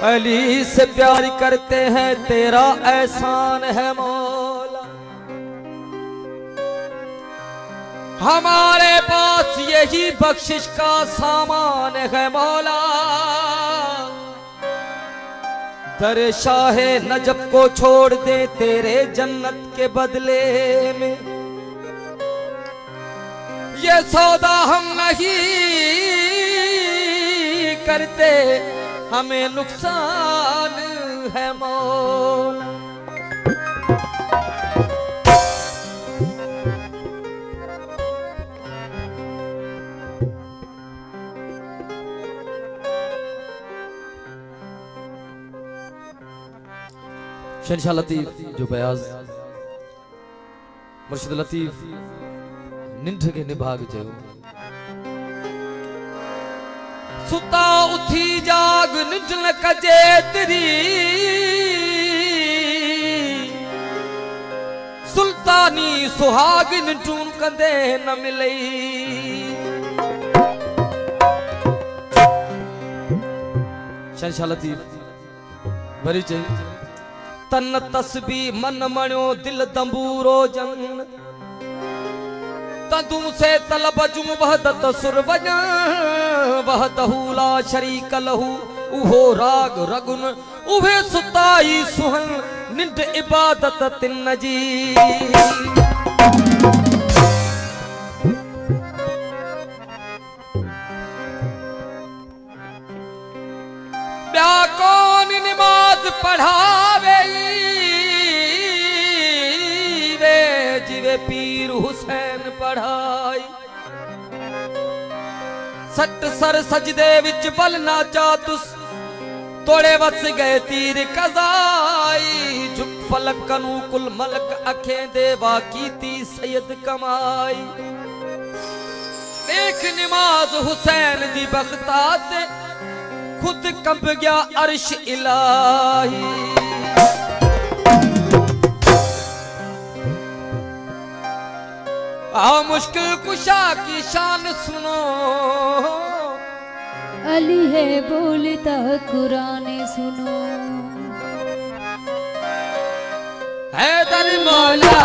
अली से प्यार करते हैं तेरा एहसान है मौला। हमारे पास यही बख्शिश का सामान है मौला। दर शाहे नजब को छोड़ दे तेरे जन्नत के बदले में। ये सौदा हम नहीं करते, हमें नुकसान है मौला। शहंशाह लतीफ जो बयाज मुर्शिद लतीफ निंठ के निभाग जो सुता उठी जाग निंठ न कजे तेरी सुल्तानी सुहाग निंठून कंदे न मिलई। शहंशाह लतीफ भरी चाहिए तन तस्बी मन मणियो दिल दंबूरो जन तदू से तलब जू वहदत सुर वजा वहदहू ला शरीक लहू उहो राग रगुन उहे सुताई सुहन निंड इबादत तिन जी। ब्या कौन नमाज पढ़ावे वे जिवे पीर हुसैन पढ़ाई। सट सर सजदे विच बल नाचा तुस तोड़े वस गए तीर कजाई। झुक फलक कनू कुल मलक अखें देवा कीती सैयद कमाई। देख नमाज हुसैन दी बख्ता ते खुद कंब गया अर्श इलाही। आ मुश्किल कुशा की शान सुनो अली है बोलता कुरान सुनो। हैदर मौला